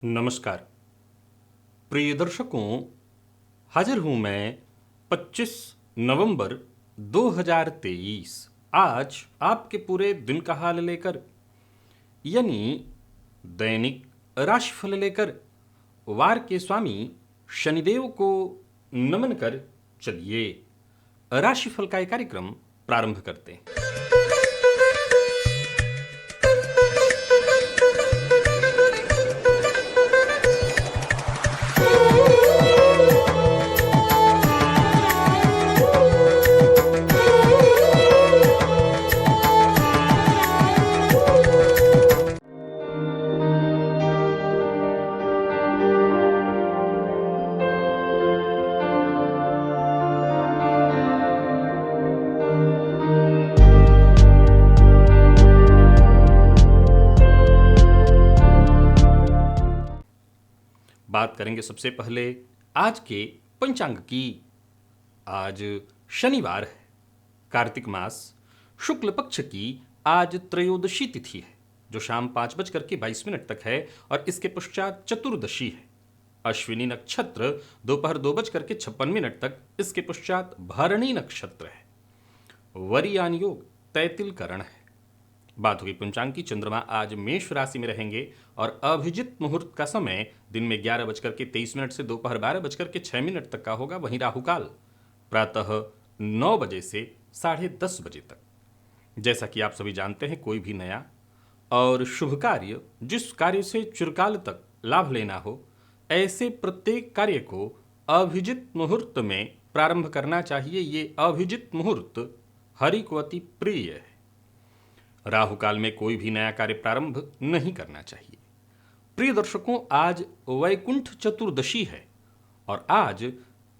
नमस्कार प्रिय दर्शकों, हाजिर हूं मैं 25 नवंबर 2023 आज आपके पूरे दिन का हाल लेकर, यानी दैनिक राशिफल लेकर वार के स्वामी शनिदेव को नमन कर चलिए राशिफल का एक कार्यक्रम प्रारंभ करते हैं। बात करेंगे सबसे पहले आज के पंचांग की। आज शनिवार है, कार्तिक मास शुक्ल पक्ष की आज त्रयोदशी तिथि है जो शाम 5:22 तक है और इसके पश्चात चतुर्दशी है। अश्विनी नक्षत्र दोपहर 2:56 तक, इसके पश्चात भरणी नक्षत्र है। वरियान योग तैतिल करण है। बात होगी पंचांग की। चंद्रमा आज मेष राशि में रहेंगे और अभिजित मुहूर्त का समय दिन में 11:23 से दोपहर 12:06 तक का होगा। वहीं राहुकाल प्रातः 9 बजे से 10:30 बजे तक। जैसा कि आप सभी जानते हैं, कोई भी नया और शुभ कार्य, जिस कार्य से चिरकाल तक लाभ लेना हो, ऐसे प्रत्येक कार्य को अभिजित मुहूर्त में प्रारंभ करना चाहिए। ये अभिजित मुहूर्त हरि को अति प्रिय है। राहु काल में कोई भी नया कार्य प्रारंभ नहीं करना चाहिए। प्रिय दर्शकों, आज वैकुंठ चतुर्दशी है और आज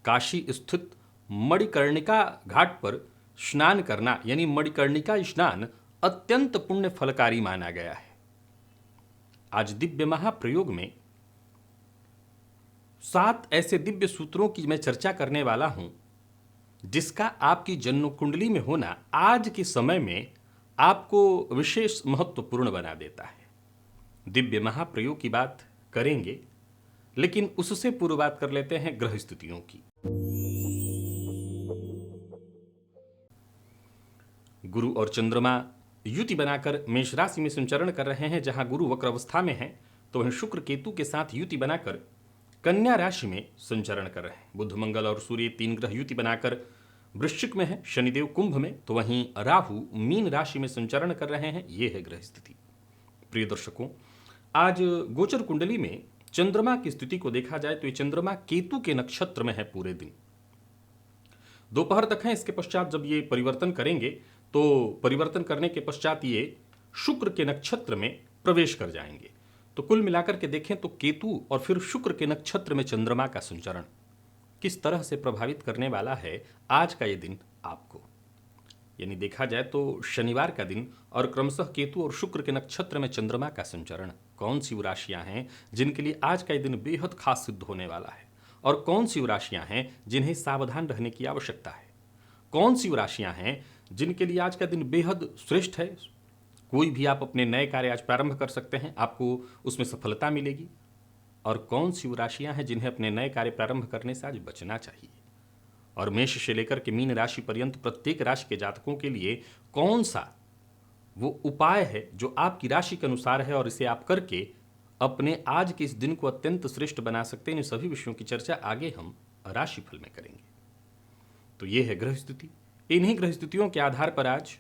काशी स्थित मणिकर्णिका घाट पर स्नान करना, यानी मणिकर्णिका स्नान, अत्यंत पुण्य फलकारी माना गया है। आज दिव्य महाप्रयोग में 7 ऐसे दिव्य सूत्रों की मैं चर्चा करने वाला हूं जिसका आपकी जन्म कुंडली में होना आज के समय में आपको विशेष महत्वपूर्ण बना देता है। दिव्य महाप्रयोग की बात करेंगे, लेकिन उससे पूर्व बात कर लेते हैं ग्रह स्थितियों की। गुरु और चंद्रमा युति बनाकर मेष राशि में संचरण कर रहे हैं। जहां गुरु वक्र अवस्था में है तो वहीं शुक्र केतु के साथ युति बनाकर कन्या राशि में संचरण कर रहे हैं। बुध मंगल और सूर्य 3 ग्रह युति बनाकर वृश्चिक में है, शनिदेव कुंभ में, तो वहीं राहु मीन राशि में संचरण कर रहे हैं। ये है ग्रह स्थिति। प्रिय दर्शकों, आज गोचर कुंडली में चंद्रमा की स्थिति को देखा जाए तो ये चंद्रमा केतु के नक्षत्र में है पूरे दिन, दोपहर तक है। इसके पश्चात जब ये परिवर्तन करेंगे तो परिवर्तन करने के पश्चात ये शुक्र के नक्षत्र में प्रवेश कर जाएंगे। तो कुल मिलाकर के देखें तो केतु और फिर शुक्र के नक्षत्र में चंद्रमा का संचरण किस तरह से प्रभावित करने वाला है आज का ये दिन आपको। यानी देखा जाए तो शनिवार का दिन और क्रमशः केतु और शुक्र के नक्षत्र में चंद्रमा का संचरण, कौन सी वो राशियां हैं जिनके लिए आज का ये दिन बेहद खास सिद्ध होने वाला है, और कौन सी वो राशियां हैं जिन्हें सावधान रहने की आवश्यकता है। कौन सी वो राशियां हैं जिनके लिए आज का दिन बेहद श्रेष्ठ है। कोई भी आप अपने नए कार्य आज प्रारंभ कर सकते हैं, आपको उसमें सफलता मिलेगी। और कौन सी वो राशियां हैं जिन्हें अपने नए कार्य प्रारंभ करने से आज बचना चाहिए। और मेष से लेकर के मीन राशि पर्यंत प्रत्येक राशि के जातकों के लिए कौन सा वो उपाय है जो आपकी राशि के अनुसार है और इसे आप करके अपने आज के इस दिन को अत्यंत श्रेष्ठ बना सकते हैं। इन सभी विषयों की चर्चा आगे हम राशिफल में करेंगे। तो ये है ग्रह स्थिति। इन्हीं ग्रह स्थितियों के आधार पर आज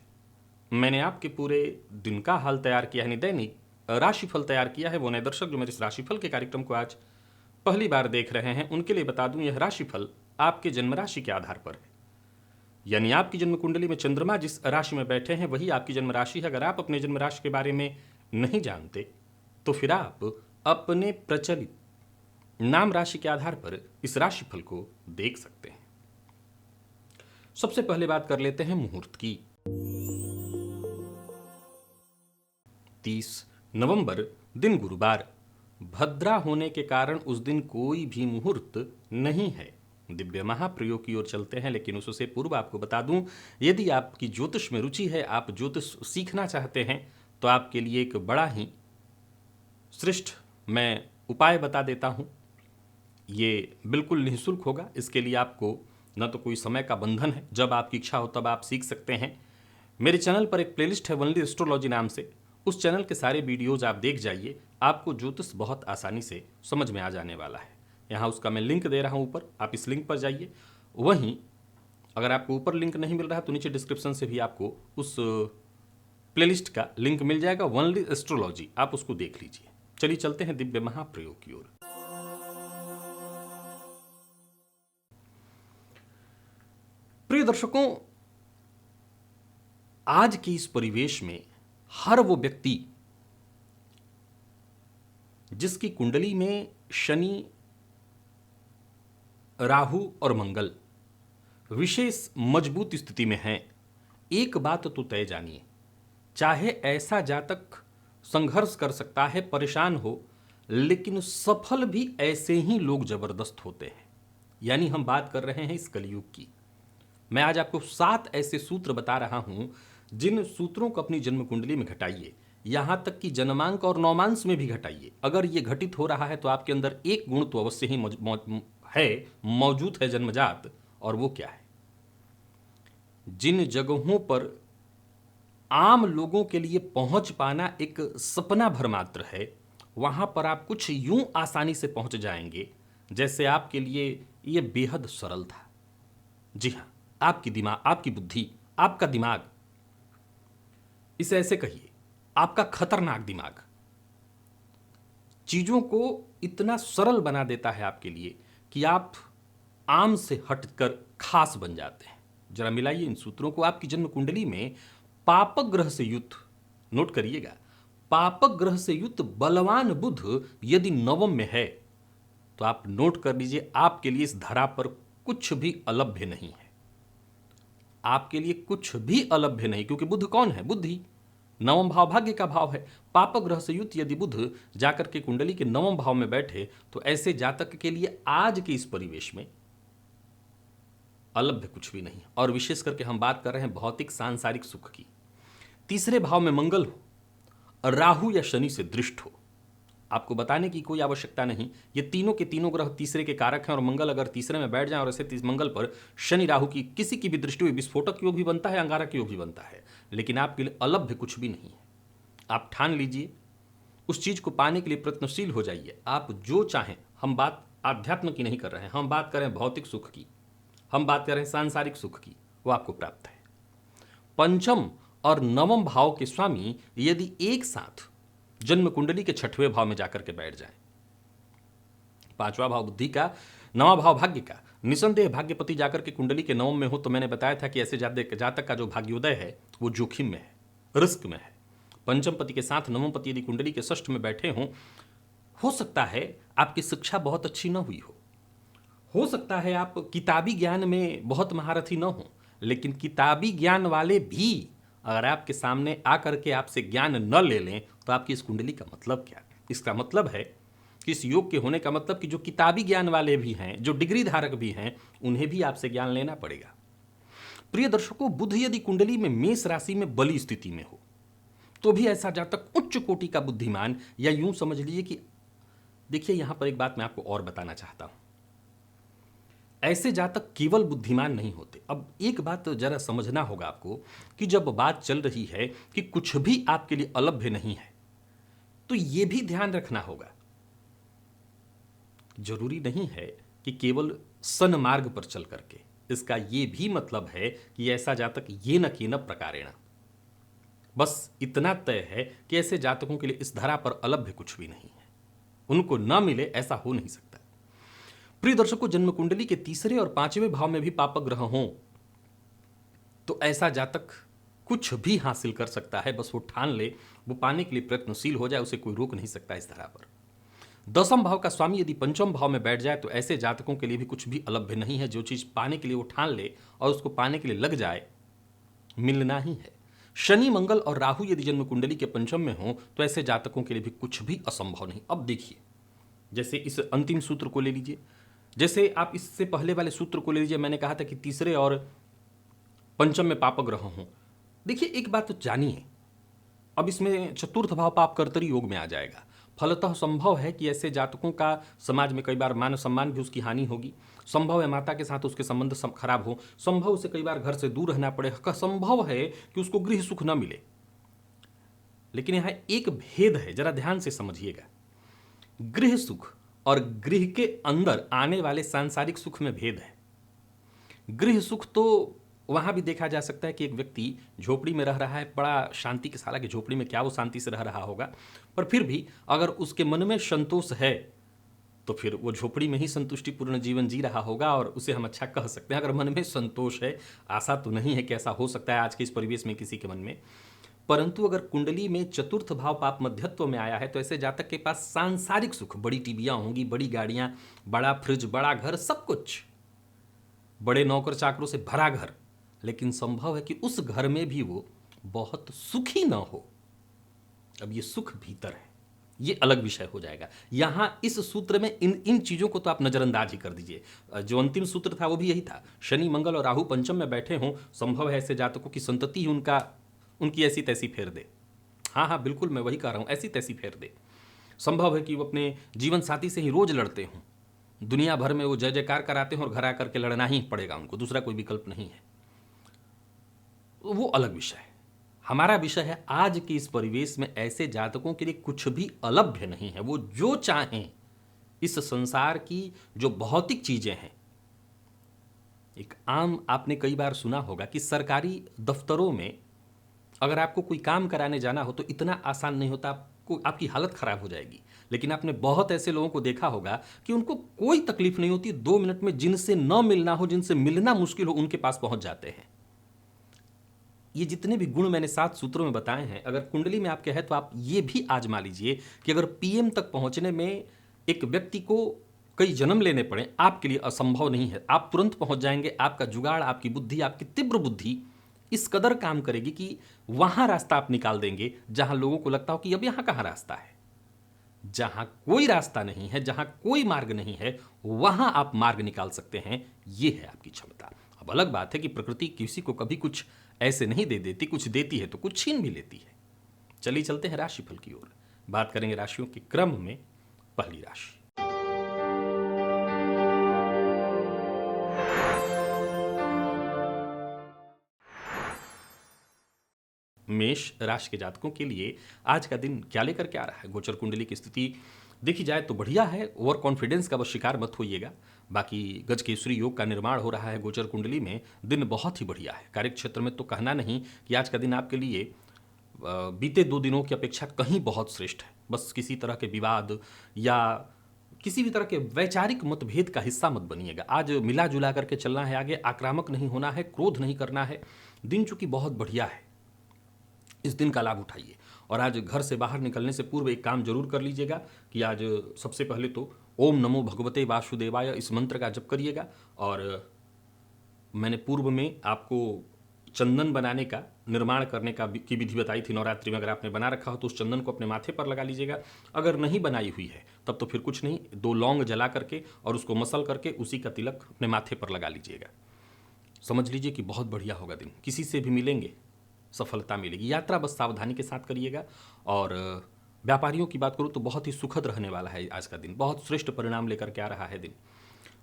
मैंने आपके पूरे दिन का हाल तैयार किया है, दैनिक राशिफल तैयार किया है। वो नए दर्शक जो मेरे इस राशिफल के कार्यक्रम को आज पहली बार देख रहे हैं, उनके लिए बता दूं, यह राशिफल आपके जन्म राशि के आधार पर है। यानी आपकी जन्म कुंडली में चंद्रमा जिस राशि में बैठे हैं वही आपकी जन्म राशि है। अगर आप अपने जन्म राशि के बारे में नहीं जानते तो फिर आप अपने प्रचलित नाम राशि के आधार पर इस राशिफल को देख सकते हैं। सबसे पहले बात कर लेते हैं मुहूर्त की। 30 नवंबर दिन गुरुवार, भद्रा होने के कारण उस दिन कोई भी मुहूर्त नहीं है। दिव्य महाप्रयोग की ओर चलते हैं, लेकिन उससे पूर्व आपको बता दूं, यदि आपकी ज्योतिष में रुचि है, आप ज्योतिष सीखना चाहते हैं, तो आपके लिए एक बड़ा ही श्रेष्ठ मैं उपाय बता देता हूँ। ये बिल्कुल निःशुल्क होगा। इसके लिए आपको न तो कोई समय का बंधन है, जब आपकी इच्छा हो तब आप सीख सकते हैं। मेरे चैनल पर एक प्लेलिस्ट है वनली एस्ट्रोलॉजी नाम से, उस चैनल के सारे वीडियोज आप देख जाइए। आपको ज्योतिष बहुत आसानी से समझ में आ जाने वाला है। यहाँ उसका मैं लिंक दे रहा हूँ ऊपर, आप इस लिंक पर जाइए। वहीं अगर आपको ऊपर लिंक नहीं मिल रहा है तो नीचे डिस्क्रिप्शन से भी आपको उस प्लेलिस्ट का लिंक मिल जाएगा, वनली एस्ट्रोलॉजी, आप उसको देख लीजिए। चलिए चलते हैं दिव्य महाप्रयोग की ओर। प्रिय दर्शकों, आज के इस परिवेश में हर वो व्यक्ति जिसकी कुंडली में शनि, राहु और मंगल विशेष मजबूत स्थिति में हैं, एक बात तो तय जानिए, चाहे ऐसा जातक संघर्ष कर सकता है, परेशान हो, लेकिन सफल भी ऐसे ही लोग जबरदस्त होते हैं। यानी हम बात कर रहे हैं इस कलयुग की। मैं आज आपको 7 ऐसे सूत्र बता रहा हूं, जिन सूत्रों को अपनी जन्म कुंडली में घटाइए, यहां तक कि जन्मांक और नौमांश में भी घटाइए। अगर ये घटित हो रहा है तो आपके अंदर एक गुण तो अवश्य ही मौजूद है जन्मजात, और वो क्या है? जिन जगहों पर आम लोगों के लिए पहुंच पाना एक सपना भर मात्र है, वहां पर आप कुछ यूं आसानी से पहुंच जाएंगे जैसे आपके लिए यह बेहद सरल था। जी हां, आपकी दिमाग, आपकी बुद्धि, आपका दिमाग, इसे ऐसे कहिए, आपका खतरनाक दिमाग चीजों को इतना सरल बना देता है आपके लिए कि आप आम से हटकर खास बन जाते हैं। जरा मिलाइए इन सूत्रों को। आपकी जन्म कुंडली में पापक ग्रह से युक्त, नोट करिएगा, पापक ग्रह से युक्त बलवान बुध यदि नवम में है तो आप नोट कर लीजिए, आपके लिए इस धरा पर कुछ भी अलभ्य नहीं है। आपके लिए कुछ भी अलभ्य नहीं, क्योंकि बुध कौन है? बुद्धि। नवम भाव भाग्य का भाव है। पापक ग्रह से युक्त यदि बुध जाकर के कुंडली के नवम भाव में बैठे तो ऐसे जातक के लिए आज के इस परिवेश में अलभ्य कुछ भी नहीं। और विशेष करके हम बात कर रहे हैं भौतिक सांसारिक सुख की। तीसरे भाव में मंगल हो, राहु या शनि से दृष्ट हो, आपको बताने की कोई आवश्यकता नहीं, ये तीनों के तीनों ग्रह तीसरे के कारक हैं। और मंगल अगर तीसरे में बैठ जाए और ऐसे मंगल पर शनि राहु की किसी की भी दृष्टि हुई, विस्फोटक योग भी बनता है, अंगारक योग भी बनता है, लेकिन आपके लिए अलभ्य कुछ भी नहीं है। आप ठान लीजिए, उस चीज को पाने के लिए प्रयत्नशील हो जाइए। आप जो चाहें, हम बात आध्यात्म की नहीं कर रहे हैं, हम बात करें भौतिक सुख की, हम बात करें सांसारिक सुख की, वो आपको प्राप्त है। पंचम और नवम भाव के स्वामी यदि एक साथ जन्म कुंडली के 6वें भाव में जाकर के बैठ जाएं, 5वां भाव बुद्धि का, 9वां भाव भाग्य का, निसंदेह भाग्यपति जाकर के कुंडली के 9 में हो तो मैंने बताया था कि ऐसे जातक का जो भाग्योदय है वो जोखिम में है, रिस्क में है। पंचम पति के साथ नवम पति यदि कुंडली के 6ठ में बैठे हों, हो सकता है आपकी शिक्षा बहुत अच्छी न हुई हो सकता है आप किताबी ज्ञान में बहुत महारथी न हो, लेकिन किताबी ज्ञान वाले भी अगर आपके सामने आकर के आपसे ज्ञान न ले लें तो आपकी इस कुंडली का मतलब क्या? इसका मतलब है कि इस योग के होने का मतलब कि जो किताबी ज्ञान वाले भी हैं, जो डिग्री धारक भी हैं, उन्हें भी आपसे ज्ञान लेना पड़ेगा। प्रिय दर्शकों, बुध यदि कुंडली में मेष राशि में बली स्थिति में हो तो भी ऐसा जातक उच्च कोटि का बुद्धिमान, या यूं समझ लीजिए कि, देखिए यहां पर एक बात मैं आपको और बताना चाहता हूं, ऐसे जातक केवल बुद्धिमान नहीं होते। अब एक बात तो जरा समझना होगा आपको कि जब बात चल रही है कि कुछ भी आपके लिए अलभ्य नहीं है, तो यह भी ध्यान रखना होगा, जरूरी नहीं है कि केवल सन्मार्ग पर चल करके, इसका यह भी मतलब है कि ऐसा जातक ये न कि न प्रकारेण। बस इतना तय है कि ऐसे जातकों के लिए इस धरा पर अलभ्य कुछ भी नहीं है, उनको न मिले ऐसा हो नहीं सकता। प्रिय दर्शकों, जन्म कुंडली के तीसरे और 5वें भाव में भी पापक ग्रह हों तो ऐसा जातक कुछ भी हासिल कर सकता है, बस वो ठान ले, वो पाने के लिए प्रयत्नशील हो जाए, उसे कोई रोक नहीं सकता इस धरा पर। 10वें भाव का स्वामी यदि 5वें भाव में बैठ जाए तो ऐसे जातकों के लिए भी कुछ भी अलभ्य नहीं है। जो चीज पाने के लिए वो ठान ले और उसको पाने के लिए लग जाए, मिलना ही है। शनि, मंगल और राहु यदि जन्म कुंडली के 5वें में हो तो ऐसे जातकों के लिए भी कुछ भी असंभव नहीं। अब देखिए, जैसे इस अंतिम सूत्र को ले लीजिए, जैसे आप इससे पहले वाले सूत्र को ले लीजिए, मैंने कहा था कि तीसरे और 5वें में पापक ग्रह हों। देखिए एक बात तो जानिए, अब इसमें चतुर्थ भाव पाप कर्तरी योग में आ जाएगा। फलतः संभव है कि ऐसे जातकों का समाज में कई बार मान सम्मान भी उसकी हानि होगी। संभव है माता के साथ उसके संबंध खराब हो। संभव उसे कई बार घर से दूर रहना पड़े। संभव है कि उसको गृह सुख न मिले। लेकिन यहां एक भेद है, जरा ध्यान से समझिएगा। गृह सुख और गृह के अंदर आने वाले सांसारिक सुख में भेद है। गृह सुख तो वहां भी देखा जा सकता है कि एक व्यक्ति झोपड़ी में रह रहा है, बड़ा शांति के, साला की झोपड़ी में क्या वो शांति से रह रहा होगा, पर फिर भी अगर उसके मन में संतोष है तो फिर वो झोपड़ी में ही संतुष्टिपूर्ण जीवन जी रहा होगा और उसे हम अच्छा कह सकते हैं। अगर मन में संतोष है, आशा तो नहीं है कि ऐसा हो सकता है आज के इस परिवेश में किसी के मन में, परंतु अगर कुंडली में चतुर्थ भाव पाप मध्यत्व में आया है तो ऐसे जातक के पास सांसारिक सुख, बड़ी टीवियां होंगी, बड़ी गाड़ियां, बड़ा फ्रिज, बड़ा घर, सब कुछ, बड़े नौकर चाकरों से भरा घर, लेकिन संभव है कि उस घर में भी वो बहुत सुखी ना हो। अब ये सुख भीतर है, ये अलग विषय हो जाएगा। यहां इस सूत्र में इन चीजों को तो आप नजरअंदाज ही कर दीजिए। जो अंतिम सूत्र था वो भी यही था, शनि मंगल और राहु पंचम में बैठे हों, संभव है ऐसे जातकों की संतति ही उनकी ऐसी तैसी फेर दे। हाँ, बिल्कुल मैं वही कह रहा हूं, ऐसी तैसी फेर दे। संभव है कि वो अपने जीवन साथी से ही रोज लड़ते हों, दुनिया भर में वो जय जयकार कराते हों और घर आकर के लड़ना ही पड़ेगा उनको, दूसरा कोई विकल्प नहीं है। वो अलग विषय है। हमारा विषय है आज के इस परिवेश में ऐसे जातकों के लिए कुछ भी अलभ्य नहीं है। वो जो चाहें इस संसार की जो भौतिक चीजें हैं, एक आम आपने कई बार सुना होगा कि सरकारी दफ्तरों में अगर आपको कोई काम कराने जाना हो तो इतना आसान नहीं होता, आपकी हालत खराब हो जाएगी। लेकिन आपने बहुत ऐसे लोगों को देखा होगा कि उनको कोई तकलीफ नहीं होती, 2 मिनट में जिनसे न मिलना हो, जिनसे मिलना मुश्किल हो, उनके पास पहुंच जाते हैं। ये जितने भी गुण मैंने 7 सूत्रों में बताए हैं, अगर कुंडली में आपके है तो आप ये भी आजमा लीजिए कि अगर पीएम तक पहुंचने में एक व्यक्ति को कई जन्म लेने पड़े, आपके लिए असंभव नहीं है। आप तुरंत पहुंच जाएंगे। आपका जुगाड़, आपकी बुद्धि, आपकी तीव्र बुद्धि इस कदर काम करेगी कि वहां रास्ता आप निकाल देंगे जहां लोगों को लगता हो कि अब यहां कहां रास्ता है। जहां कोई रास्ता नहीं है, जहां कोई मार्ग नहीं है, वहां आप मार्ग निकाल सकते हैं। यह है आपकी क्षमता। अब अलग बात है कि प्रकृति किसी को कभी कुछ ऐसे नहीं दे देती, कुछ देती है तो कुछ छीन भी लेती है। चलिए चलते हैं राशिफल की ओर। बात करेंगे राशियों के क्रम में। पहली राशि मेष राशि के जातकों के लिए आज का दिन क्या लेकर के आ रहा है। गोचर कुंडली की स्थिति देखी जाए तो बढ़िया है। ओवर कॉन्फिडेंस का बस शिकार मत होइएगा। बाकी गज केसरी योग का निर्माण हो रहा है गोचर कुंडली में। दिन बहुत ही बढ़िया है। कार्य क्षेत्र में तो कहना नहीं कि आज का दिन आपके लिए बीते 2 दिनों की अपेक्षा कहीं बहुत श्रेष्ठ है। बस किसी तरह के विवाद या किसी भी तरह के वैचारिक मतभेद का हिस्सा मत बनिएगा। आज मिला जुला करके चलना है, आगे आक्रामक नहीं होना है, क्रोध नहीं करना है। दिन चूंकि बहुत बढ़िया है, इस दिन का लाभ उठाइए। और आज घर से बाहर निकलने से पूर्व एक काम जरूर कर लीजिएगा कि आज सबसे पहले तो ओम नमो भगवते वासुदेवाय इस मंत्र का जप करिएगा। और मैंने पूर्व में आपको चंदन बनाने का, निर्माण करने का की विधि बताई थी। नवरात्रि में अगर आपने बना रखा हो तो उस चंदन को अपने माथे पर लगा लीजिएगा। अगर नहीं बनाई हुई है तब तो फिर कुछ नहीं, 2 लौंग जला करके और उसको मसल करके उसी का तिलक अपने माथे पर लगा लीजिएगा। समझ लीजिए कि बहुत बढ़िया होगा दिन। किसी से भी मिलेंगे, सफलता मिलेगी। यात्रा बस सावधानी के साथ करिएगा। और व्यापारियों की बात करूँ तो बहुत ही सुखद रहने वाला है आज का दिन। बहुत श्रेष्ठ परिणाम लेकर के आ रहा है दिन।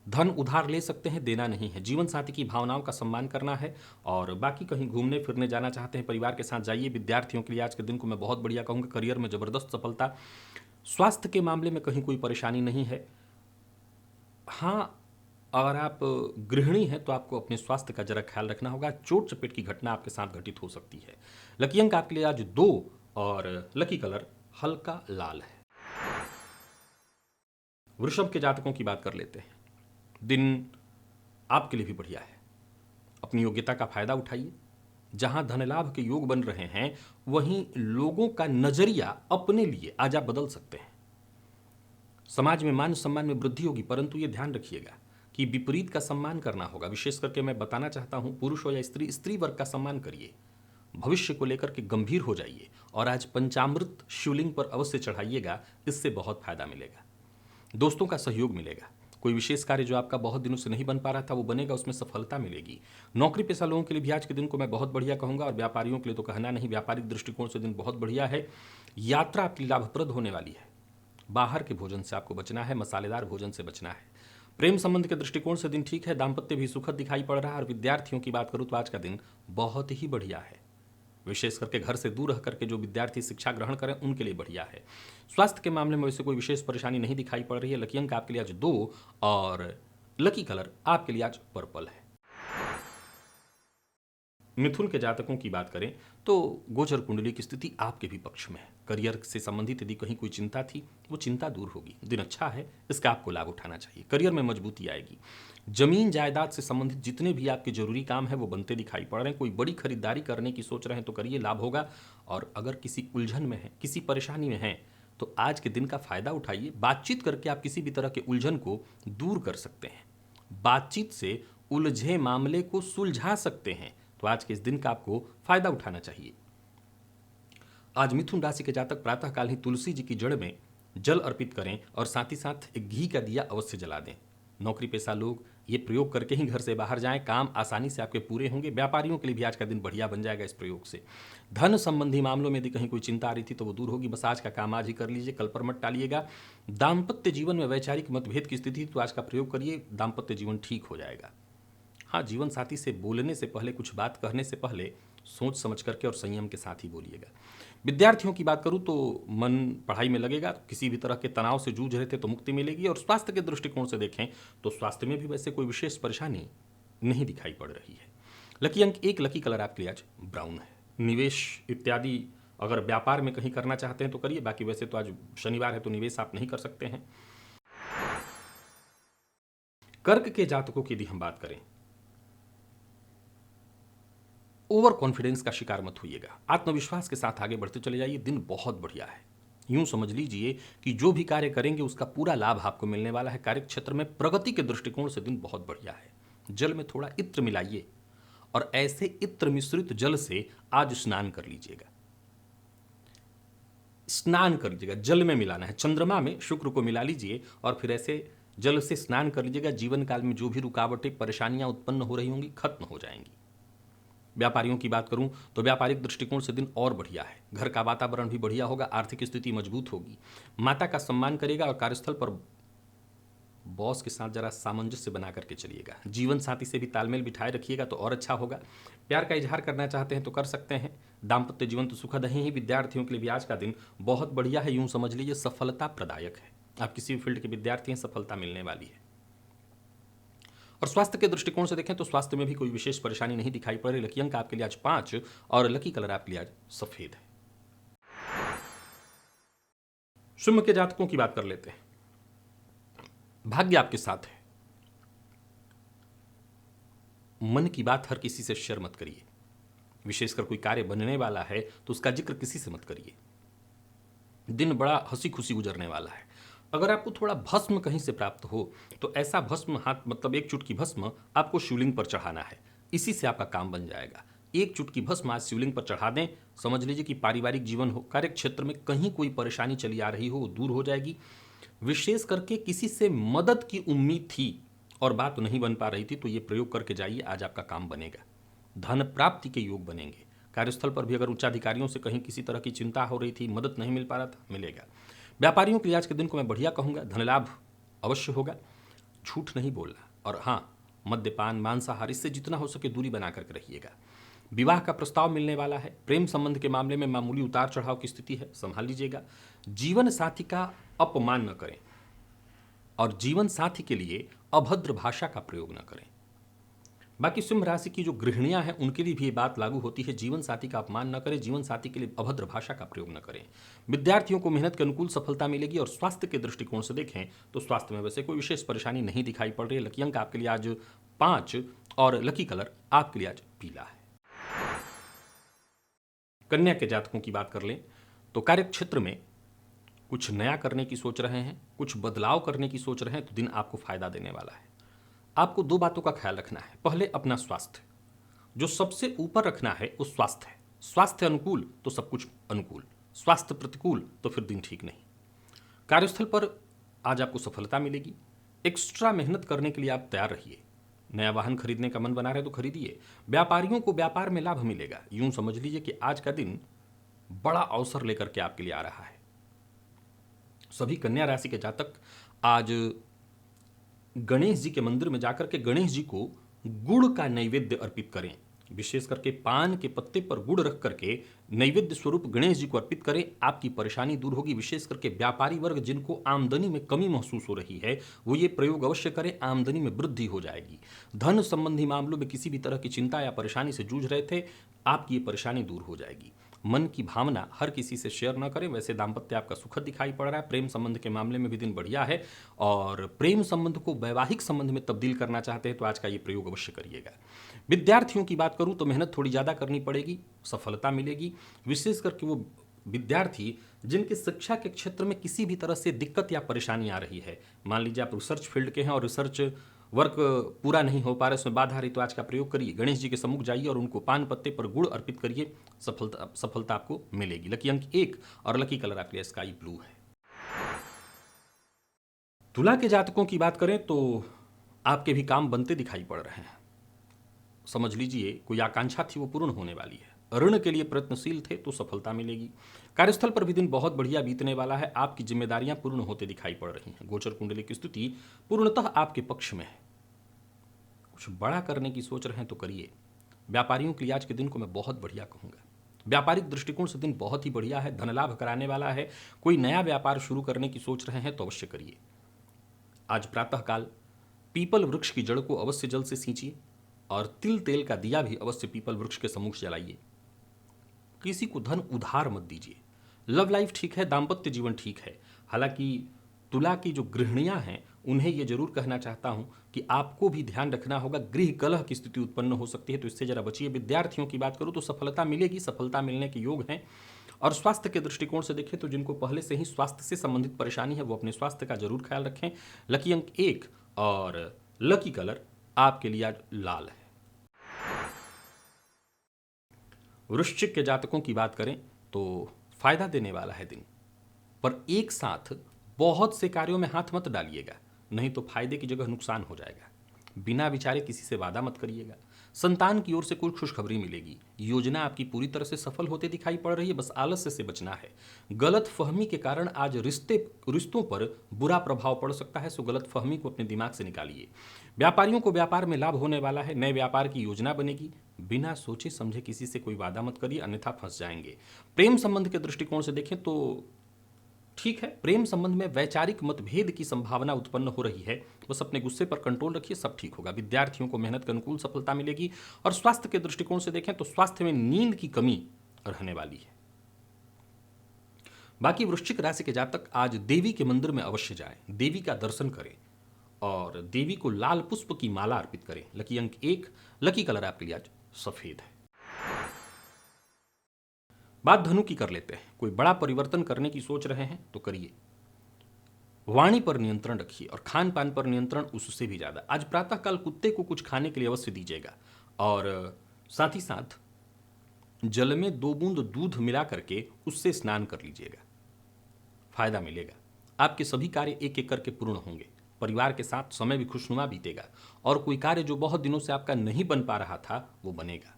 धन उधार ले सकते हैं, देना नहीं है। जीवन साथी की भावनाओं का सम्मान करना है। और बाकी कहीं घूमने फिरने जाना चाहते हैं, परिवार के साथ जाइए। विद्यार्थियों के लिए आज के दिन को मैं बहुत बढ़िया कहूँगा। करियर में जबरदस्त सफलता। स्वास्थ्य के मामले में कहीं कोई परेशानी नहीं है। हाँ, अगर आप गृहिणी हैं तो आपको अपने स्वास्थ्य का जरा ख्याल रखना होगा। चोट चपेट की घटना आपके साथ घटित हो सकती है। लकी अंक आपके लिए आज 2 और लकी कलर हल्का लाल है। वृषभ के जातकों की बात कर लेते हैं। दिन आपके लिए भी बढ़िया है। अपनी योग्यता का फायदा उठाइए। जहां धन लाभ के योग बन रहे हैं वहीं लोगों का नजरिया अपने लिए आज आप बदल सकते हैं। समाज में मान सम्मान में वृद्धि होगी, परंतु ये ध्यान रखिएगा कि विपरीत का सम्मान करना होगा। विशेष करके मैं बताना चाहता हूं, पुरुष हो या स्त्री, स्त्री वर्ग का सम्मान करिए। भविष्य को लेकर के गंभीर हो जाइए। और आज पंचामृत शिवलिंग पर अवश्य चढ़ाइएगा, इससे बहुत फायदा मिलेगा। दोस्तों का सहयोग मिलेगा। कोई विशेष कार्य जो आपका बहुत दिनों से नहीं बन पा रहा था वो बनेगा, उसमें सफलता मिलेगी। नौकरी पेशा लोगों के लिए भी आज के दिन को मैं बहुत बढ़िया कहूंगा। और व्यापारियों के लिए तो कहना नहीं, व्यापारिक दृष्टिकोण से दिन बहुत बढ़िया है। यात्रा आपकी लाभप्रद होने वाली है। बाहर के भोजन से आपको बचना है, मसालेदार भोजन से बचना है। प्रेम संबंध के दृष्टिकोण से दिन ठीक है, दाम्पत्य भी सुखद दिखाई पड़ रहा है। और विद्यार्थियों की बात करूं तो आज का दिन बहुत ही बढ़िया है। विशेष करके घर से दूर रह करके जो विद्यार्थी शिक्षा ग्रहण करें उनके लिए बढ़िया है। स्वास्थ्य के मामले में वैसे कोई विशेष परेशानी नहीं दिखाई पड़ रही है। लकी अंक आपके लिए आज 2 और लकी कलर आपके लिए आज पर्पल है। मिथुन के जातकों की बात करें तो गोचर कुंडली की स्थिति आपके भी पक्ष में है। करियर से संबंधित यदि कहीं कोई चिंता थी वो चिंता दूर होगी। दिन अच्छा है, इसका आपको लाभ उठाना चाहिए। करियर में मजबूती आएगी। जमीन जायदाद से संबंधित जितने भी आपके जरूरी काम है वो बनते दिखाई पड़ रहे हैं। कोई बड़ी खरीदारी करने की सोच रहे हैं तो करिए, लाभ होगा। और अगर किसी उलझन में है, किसी परेशानी में है, तो आज के दिन का फायदा उठाइए। बातचीत करके आप किसी भी तरह के उलझन को दूर कर सकते हैं। बातचीत से उलझे मामले को सुलझा सकते हैं। तो आज के इस दिन का आपको फायदा उठाना चाहिए। आज मिथुन राशि के जातक प्रातःकाल ही तुलसी जी की जड़ में जल अर्पित करें और साथ ही साथ एक घी का दिया अवश्य जला दें। नौकरी पेशा लोग ये प्रयोग करके ही घर से बाहर जाएं, काम आसानी से आपके पूरे होंगे। व्यापारियों के लिए भी आज का दिन बढ़िया बन जाएगा इस प्रयोग से। धन संबंधी मामलों में यदि कहीं कोई चिंता आ रही थी तो वो दूर होगी। बस आज का काम आज ही कर लीजिए, कल पर मत टालिएगा। दाम्पत्य जीवन में वैचारिक मतभेद की स्थिति तो आज का प्रयोग करिए, दाम्पत्य जीवन ठीक हो जाएगा। हाँ, जीवन साथी से बोलने से पहले, कुछ बात कहने से पहले सोच समझ करके और संयम के साथ ही बोलिएगा। विद्यार्थियों की बात करूं तो मन पढ़ाई में लगेगा। किसी भी तरह के तनाव से जूझ रहे थे तो मुक्ति मिलेगी। और स्वास्थ्य के दृष्टिकोण से देखें तो स्वास्थ्य में भी वैसे कोई विशेष परेशानी नहीं दिखाई पड़ रही है। लकी अंक 1, लकी कलर आपके लिए आज ब्राउन है। निवेश इत्यादि अगर व्यापार में कहीं करना चाहते हैं तो करिए, बाकी वैसे तो आज शनिवार है तो निवेश आप नहीं कर सकते हैं। कर्क के जातकों की यदि हम बात करें, ओवर कॉन्फिडेंस का शिकार मत होइएगा। आत्मविश्वास के साथ आगे बढ़ते चले जाइए। दिन बहुत बढ़िया है। यूं समझ लीजिए कि जो भी कार्य करेंगे उसका पूरा लाभ आपको मिलने वाला है। कार्य क्षेत्र में प्रगति के दृष्टिकोण से दिन बहुत बढ़िया है। जल में थोड़ा इत्र मिलाइए और ऐसे इत्र मिश्रित जल से आज स्नान कर लीजिएगा। स्नान कर लीजिएगा, जल में मिलाना है। चंद्रमा में शुक्र को मिला लीजिए और फिर ऐसे जल से स्नान कर लीजिएगा। जीवन काल में जो भी रुकावटें, परेशानियां उत्पन्न हो रही होंगी, खत्म हो जाएंगी। व्यापारियों की बात करूं तो व्यापारिक दृष्टिकोण से दिन और बढ़िया है। घर का वातावरण भी बढ़िया होगा, आर्थिक स्थिति मजबूत होगी। माता का सम्मान करेगा और कार्यस्थल पर बॉस के साथ जरा सामंजस्य बना करके चलिएगा। जीवन साथी से भी तालमेल बिठाए रखिएगा तो और अच्छा होगा। प्यार का इजहार करना चाहते हैं तो कर सकते हैं। दाम्पत्य जीवन तो सुखद ही। विद्यार्थियों के लिए भी आज का दिन बहुत बढ़िया है। यूं समझ लीजिए सफलता प्रदायक है। आप किसी भी फील्ड के विद्यार्थी हैं, सफलता मिलने वाली है। और स्वास्थ्य के दृष्टिकोण से देखें तो स्वास्थ्य में भी कोई विशेष परेशानी नहीं दिखाई पड़ रही। लकी अंक आपके लिए आज 5 और लकी कलर आपके लिए आज सफेद है। सिंह के जातकों की बात कर लेते हैं। भाग्य आपके साथ है। मन की बात हर किसी से शेयर मत करिए। विशेषकर कोई कार्य बनने वाला है तो उसका जिक्र किसी से मत करिए। दिन बड़ा हंसी खुशी गुजरने वाला है। अगर आपको थोड़ा भस्म कहीं से प्राप्त हो तो ऐसा भस्म, हाथ मतलब एक चुटकी भस्म आपको शिवलिंग पर चढ़ाना है। इसी से आपका काम बन जाएगा। एक चुटकी भस्म आज शिवलिंग पर चढ़ा दें। समझ लीजिए कि पारिवारिक जीवन हो, कार्य क्षेत्र में कहीं कोई परेशानी चली आ रही हो, वो दूर हो जाएगी। विशेष करके किसी से मदद की उम्मीद थी और बात नहीं बन पा रही थी तो ये प्रयोग करके जाइए, आज आपका काम बनेगा। धन प्राप्ति के योग बनेंगे। कार्यस्थल पर भी अगर उच्चाधिकारियों से कहीं किसी तरह की चिंता हो रही थी, मदद नहीं मिल पा रहा था, मिलेगा। व्यापारियों के लिए आज के दिन को मैं बढ़िया कहूँगा। धन लाभ अवश्य होगा। झूठ नहीं बोलना। और हाँ, मद्यपान, मांसाहार, इससे जितना हो सके दूरी बना करके रहिएगा। विवाह का प्रस्ताव मिलने वाला है। प्रेम संबंध के मामले में मामूली उतार चढ़ाव की स्थिति है, संभाल लीजिएगा। जीवन साथी का अपमान न करें और जीवन साथी के लिए अभद्र भाषा का प्रयोग न करें। बाकी सिंह राशि की जो गृहिणियां हैं उनके लिए भी ये बात लागू होती है। जीवन साथी का अपमान न करें, जीवन साथी के लिए अभद्र भाषा का प्रयोग न करें। विद्यार्थियों को मेहनत के अनुकूल सफलता मिलेगी। और स्वास्थ्य के दृष्टिकोण से देखें तो स्वास्थ्य में वैसे कोई विशेष परेशानी नहीं दिखाई पड़ रही है। लकी अंक आपके लिए आज 5 और लकी कलर आपके लिए आज पीला है। कन्या के जातकों की बात कर लें तो कार्य क्षेत्र में कुछ नया करने की सोच रहे हैं, कुछ बदलाव करने की सोच रहे हैं तो दिन आपको फायदा देने वाला है। आपको 2 बातों का ख्याल रखना है। पहले अपना स्वास्थ्य, जो सबसे ऊपर रखना है वो स्वास्थ्य है। स्वास्थ्य अनुकूल तो सब कुछ अनुकूल, स्वास्थ्य प्रतिकूल तो फिर दिन ठीक नहीं। कार्यस्थल पर आज आपको सफलता मिलेगी। एक्स्ट्रा मेहनत करने के लिए आप तैयार रहिए। नया वाहन खरीदने का मन बना रहे तो खरीदिए। व्यापारियों को व्यापार में लाभ मिलेगा। यूं समझ लीजिए कि आज का दिन बड़ा अवसर लेकर के आपके लिए आ रहा है। सभी कन्या राशि के जातक आज गणेश जी के मंदिर में जाकर के गणेश जी को गुड़ का नैवेद्य अर्पित करें। विशेष करके पान के पत्ते पर गुड़ रख करके नैवेद्य स्वरूप गणेश जी को अर्पित करें। आपकी परेशानी दूर होगी। विशेष करके व्यापारी वर्ग जिनको आमदनी में कमी महसूस हो रही है वो ये प्रयोग अवश्य करें, आमदनी में वृद्धि हो जाएगी। धन संबंधी मामलों में किसी भी तरह की चिंता या परेशानी से जूझ रहे थे, आपकी ये परेशानी दूर हो जाएगी। मन की भावना हर किसी से शेयर न करें। वैसे दाम्पत्य आपका सुखद दिखाई पड़ रहा है। प्रेम संबंध के मामले में भी दिन बढ़िया है और प्रेम संबंध को वैवाहिक संबंध में तब्दील करना चाहते हैं तो आज का ये प्रयोग अवश्य करिएगा। विद्यार्थियों की बात करूं तो मेहनत थोड़ी ज़्यादा करनी पड़ेगी, सफलता मिलेगी। विशेष करके वो विद्यार्थी जिनके शिक्षा के क्षेत्र में किसी भी तरह से दिक्कत या परेशानी आ रही है, मान लीजिए आप रिसर्च फील्ड के हैं और रिसर्च वर्क पूरा नहीं हो पा रहा है, उसमें बाधा आ रही, तो आज का प्रयोग करिए। गणेश जी के सम्मुख जाइए और उनको पान पत्ते पर गुड़ अर्पित करिए। सफलता आपको मिलेगी। लकी अंक 1 और लकी कलर आपके लिए स्काई ब्लू है। तुला के जातकों की बात करें तो आपके भी काम बनते दिखाई पड़ रहे हैं। समझ लीजिए कोई आकांक्षा थी वो पूर्ण होने वाली है। ऋण के लिए प्रयत्नशील थे तो सफलता मिलेगी। कार्यस्थल पर भी दिन बहुत बढ़िया बीतने वाला है। आपकी जिम्मेदारियां पूर्ण होते दिखाई पड़ रही हैं। गोचर कुंडली की स्थिति पूर्णतः आपके पक्ष में है। कुछ बड़ा करने की सोच रहे हैं तो करिए। व्यापारियों के लिए आज के दिन को मैं बहुत बढ़िया कहूँगा। व्यापारिक दृष्टिकोण से दिन बहुत ही बढ़िया है, धन लाभ कराने वाला है। कोई नया व्यापार शुरू करने की सोच रहे हैं तो अवश्य करिए। आज प्रातःकाल पीपल वृक्ष की जड़ को अवश्य जल से सींचिए और तिल तेल का दिया भी अवश्य पीपल वृक्ष के सम्मुख जलाइए। किसी को धन उधार मत दीजिए। लव लाइफ ठीक है, दाम्पत्य जीवन ठीक है। हालांकि तुला की जो गृहिणियां हैं उन्हें यह जरूर कहना चाहता हूं कि आपको भी ध्यान रखना होगा, गृह कलह की स्थिति उत्पन्न हो सकती है तो इससे जरा बचिए। विद्यार्थियों की बात करूं तो सफलता मिलेगी, सफलता मिलने के योग हैं। और स्वास्थ्य के दृष्टिकोण से देखें तो जिनको पहले से ही स्वास्थ्य से संबंधित परेशानी है वो अपने स्वास्थ्य का जरूर ख्याल रखें। लकी अंक 1 और लकी कलर आपके लिए आज लाल है। वृश्चिक के जातकों की बात करें तो फायदा देने वाला है दिन, पर एक साथ बहुत से कार्यों में हाथ मत डालिएगा, नहीं तो फायदे की जगह नुकसान हो जाएगा। बिना विचारे किसी से वादा मत करिएगा। संतान की ओर से कोई खुशखबरी मिलेगी। योजना आपकी पूरी तरह से सफल होते दिखाई पड़ रही है, बस आलस्य से बचना है। गलत फहमी के कारण आज रिश्तों पर बुरा प्रभाव पड़ सकता है, सो गलत फहमी को अपने दिमाग से निकालिए। व्यापारियों को व्यापार में लाभ होने वाला है। नए व्यापार की योजना बनेगी। बिना सोचे समझे किसी से कोई वादा मत करिए, अन्यथा फंस जाएंगे। प्रेम संबंध के दृष्टिकोण से देखें तो ठीक है, प्रेम संबंध में वैचारिक मतभेद की संभावना उत्पन्न हो रही है, बस अपने गुस्से पर कंट्रोल रखिए, सब ठीक होगा। विद्यार्थियों को मेहनत के अनुकूल सफलता मिलेगी। और स्वास्थ्य के दृष्टिकोण से देखें तो स्वास्थ्य में नींद की कमी रहने वाली है। बाकी वृश्चिक राशि के जातक आज देवी के मंदिर में अवश्य जाएं, देवी का दर्शन करें और देवी को लाल पुष्प की माला अर्पित करें। लकी अंक 1, लकी कलर आपके लिए आज सफेद है। बात धनु की कर लेते हैं। कोई बड़ा परिवर्तन करने की सोच रहे हैं तो करिए। वाणी पर नियंत्रण रखिए और खान पान पर नियंत्रण उससे भी ज्यादा। आज प्रातःकाल कुत्ते को कुछ खाने के लिए अवश्य दीजिएगा और साथ ही साथ जल में 2 बूंद दूध मिला करके उससे स्नान कर लीजिएगा, फायदा मिलेगा। आपके सभी कार्य एक एक करके पूर्ण होंगे। परिवार के साथ समय भी खुशनुमा बीतेगा और कोई कार्य जो बहुत दिनों से आपका नहीं बन पा रहा था वो बनेगा।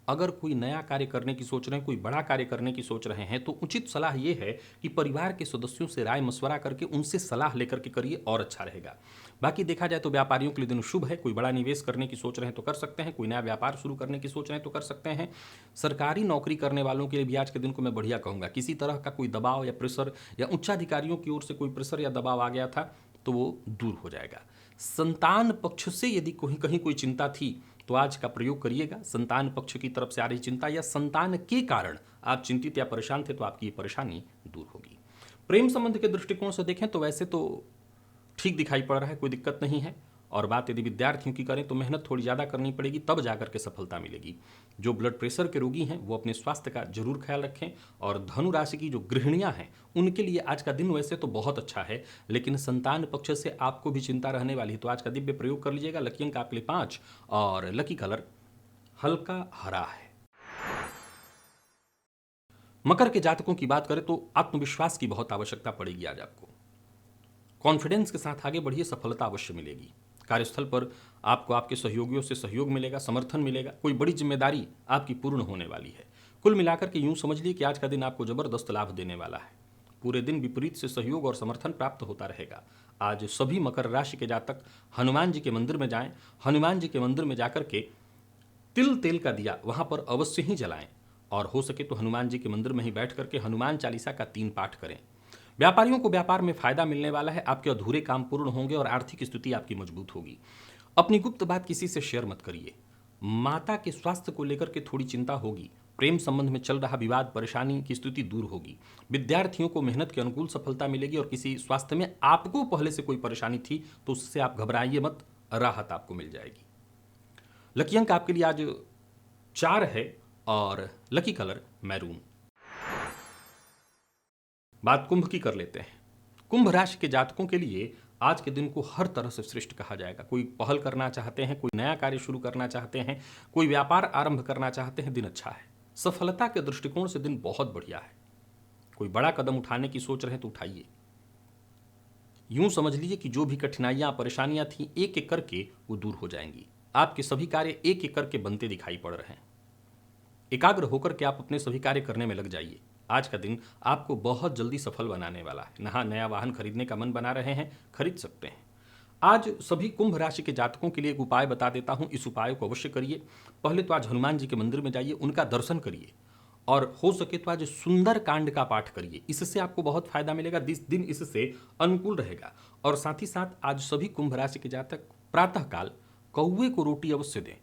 अगर कोई नया कार्य करने की सोच रहे हैं, कोई बड़ा कार्य करने की सोच रहे हैं तो उचित सलाह यह है कि परिवार के सदस्यों से राय मशवरा करके उनसे सलाह लेकर के करिए और अच्छा रहेगा। बाकी देखा जाए तो व्यापारियों के लिए दिन शुभ है। कोई बड़ा निवेश करने की सोच रहे हैं तो कर सकते हैं, कोई नया व्यापार शुरू करने की सोच रहे हैं तो कर सकते हैं। सरकारी नौकरी करने वालों के लिए भी आज के दिन को मैं बढ़िया कहूँगा। किसी तरह का कोई दबाव या प्रेशर या उच्चाधिकारियों की ओर से कोई प्रेशर या दबाव आ गया था तो वो दूर हो जाएगा। संतान पक्ष से यदि कहीं कोई चिंता थी तो आज का प्रयोग करिएगा। संतान पक्ष की तरफ से आ रही चिंता या संतान के कारण आप चिंतित या परेशान थे तो आपकी ये परेशानी दूर होगी। प्रेम संबंध के दृष्टिकोण से देखें तो वैसे तो ठीक दिखाई पड़ रहा है, कोई दिक्कत नहीं है। और बात यदि विद्यार्थियों की करें तो मेहनत थोड़ी ज़्यादा करनी पड़ेगी, तब जाकर के सफलता मिलेगी। जो ब्लड प्रेशर के रोगी हैं वो अपने स्वास्थ्य का जरूर ख्याल रखें। और धनु राशि की जो गृहिणियां हैं उनके लिए आज का दिन वैसे तो बहुत अच्छा है, लेकिन संतान पक्ष से आपको भी चिंता रहने वाली है, तो आज का दिव्य प्रयोग कर लीजिएगा। लकी अंक आपके लिए 5 और लकी कलर हल्का हरा है। मकर के जातकों की बात करें तो आत्मविश्वास की बहुत आवश्यकता पड़ेगी। आज आपको कॉन्फिडेंस के साथ आगे बढ़िए, सफलता अवश्य मिलेगी। कार्यस्थल पर आपको आपके सहयोगियों से सहयोग मिलेगा, समर्थन मिलेगा। कोई बड़ी जिम्मेदारी आपकी पूर्ण होने वाली है। कुल मिलाकर के यूं समझ लीजिए कि आज का दिन आपको जबरदस्त लाभ देने वाला है। पूरे दिन विपरीत से सहयोग और समर्थन प्राप्त होता रहेगा। आज सभी मकर राशि के जातक हनुमान जी के मंदिर में जाएं। हनुमान जी के मंदिर में जाकर के तिल तेल का दिया वहां पर अवश्य ही जलाएं और हो सके तो हनुमान जी के मंदिर में ही बैठ करके हनुमान चालीसा का 3 पाठ करें। व्यापारियों को व्यापार में फायदा मिलने वाला है। आपके अधूरे काम पूर्ण होंगे और आर्थिक स्थिति आपकी मजबूत होगी। अपनी गुप्त बात किसी से शेयर मत करिए। माता के स्वास्थ्य को लेकर के थोड़ी चिंता होगी। प्रेम संबंध में चल रहा विवाद परेशानी की स्थिति दूर होगी। विद्यार्थियों को मेहनत के अनुकूल सफलता मिलेगी और किसी स्वास्थ्य में आपको पहले से कोई परेशानी थी तो उससे आप घबराइए मत, राहत आपको मिल जाएगी। लकी अंक आपके लिए आज 4 है और लकी कलर मैरून। बात कुंभ की कर लेते हैं। कुंभ राशि के जातकों के लिए आज के दिन को हर तरह से श्रेष्ठ कहा जाएगा। कोई पहल करना चाहते हैं, कोई नया कार्य शुरू करना चाहते हैं, कोई व्यापार आरंभ करना चाहते हैं, दिन अच्छा है। सफलता के दृष्टिकोण से दिन बहुत बढ़िया है। कोई बड़ा कदम उठाने की सोच रहे हैं तो उठाइए। यूं समझ लीजिए कि जो भी कठिनाइयां परेशानियां थी एक एक करके वो दूर हो जाएंगी। आपके सभी कार्य एक एक करके बनते दिखाई पड़ रहे हैं। एकाग्र होकर के आप अपने सभी कार्य करने में लग जाइए। आज का दिन आपको बहुत जल्दी सफल बनाने वाला है। नया वाहन खरीदने का मन बना रहे हैं, खरीद सकते हैं। आज सभी कुंभ राशि के जातकों के लिए एक उपाय बता देता हूं। इस उपाय को अवश्य करिए। पहले तो आज हनुमान जी के मंदिर में जाइए, उनका दर्शन करिए और हो सके तो आज सुंदर कांड का पाठ करिए। इससे आपको बहुत फायदा मिलेगा। दिन इससे अनुकूल रहेगा। और साथ ही साथ आज सभी कुंभ राशि के जातक प्रातःकाल कौवे को रोटी अवश्य दें।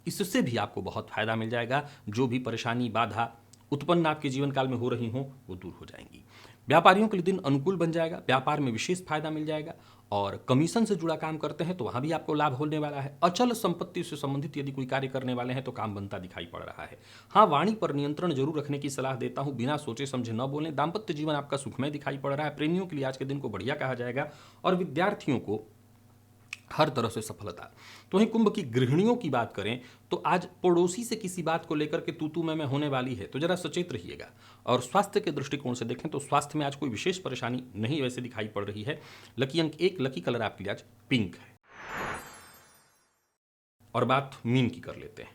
इससे भी आपको बहुत फायदा मिल जाएगा। जो भी परेशानी बाधा उत्पन्न आपके जीवन काल में हो रही हो वो दूर हो जाएंगी। व्यापारियों के लिए दिन अनुकूल बन जाएगा। व्यापार में विशेष फायदा मिल जाएगा और कमीशन से जुड़ा काम करते हैं तो वहां भी आपको लाभ होने वाला है। अचल संपत्ति से संबंधित यदि कोई कार्य करने वाले हैं तो काम बनता दिखाई पड़ रहा है। हाँ, वाणी पर नियंत्रण जरूर रखने की सलाह देता हूं। बिना सोचे समझे न बोलें। दाम्पत्य जीवन आपका सुखमय दिखाई पड़ रहा है। प्रेमियों के लिए आज के दिन को बढ़िया कहा जाएगा और विद्यार्थियों को हर तरह से सफलता। तो वहीं कुंभ की गृहिणियों की बात करें तो आज पड़ोसी से किसी बात को लेकर के तू मैं होने वाली है तो जरा सचेत रहिएगा। और स्वास्थ्य के दृष्टिकोण से देखें तो स्वास्थ्य में आज कोई विशेष परेशानी नहीं वैसे दिखाई पड़ रही है। लकी अंक 1, लकी कलर आपके लिए आज पिंक है। और बात मीन की कर लेते हैं।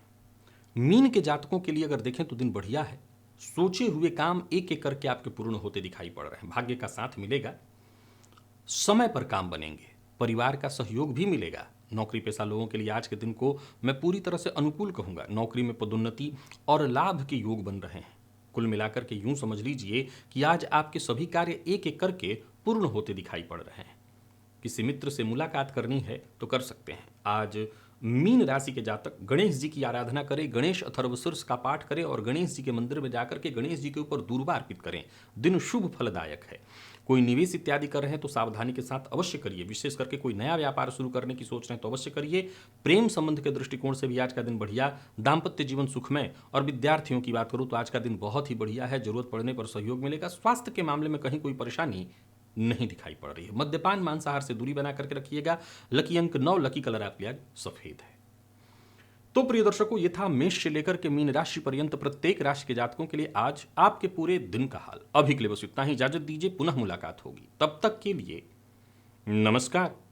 मीन के जातकों के लिए अगर देखें तो दिन बढ़िया है। सोचे हुए काम एक एक करके आपके पूर्ण होते दिखाई पड़ रहे हैं। भाग्य का साथ मिलेगा। समय पर काम बनेंगे। परिवार का सहयोग भी मिलेगा। नौकरी पेशा लोगों के लिए आज के दिन को मैं पूरी तरह से अनुकूल कहूंगा। नौकरी में पदोन्नति और लाभ के योग बन रहे हैं। कुल मिलाकर के यूं समझ लीजिए कि आज आपके सभी कार्य एक एक करके पूर्ण होते दिखाई पड़ रहे हैं। किसी मित्र से मुलाकात करनी है तो कर सकते हैं। आज मीन राशि के जातक गणेश जी की आराधना करें, गणेश अथर्वशीर्ष का पाठ करें और गणेश जी के मंदिर में जाकर के गणेश जी के ऊपर दूर्वा अर्पित करें। दिन शुभ फलदायक है। कोई निवेश इत्यादि कर रहे हैं तो सावधानी के साथ अवश्य करिए। विशेष करके कोई नया व्यापार शुरू करने की सोच रहे हैं तो अवश्य करिए। प्रेम संबंध के दृष्टिकोण से भी आज का दिन बढ़िया। दाम्पत्य जीवन सुखमय। और विद्यार्थियों की बात करूं तो आज का दिन बहुत ही बढ़िया है। जरूरत पड़ने पर सहयोग मिलेगा। स्वास्थ्य के मामले में कहीं कोई परेशानी नहीं दिखाई पड़ रही है। मद्यपान मांसाहार से दूरी बना करके रखिएगा। लकी अंक 9, लकी कलर आपके आज सफेद है। तो प्रिय दर्शकों, ये था मेष से लेकर के मीन राशि पर्यंत प्रत्येक राशि के जातकों के लिए आज आपके पूरे दिन का हाल। अभी के लिए बस इतना ही। इजाजत दीजिए, पुनः मुलाकात होगी। तब तक के लिए नमस्कार।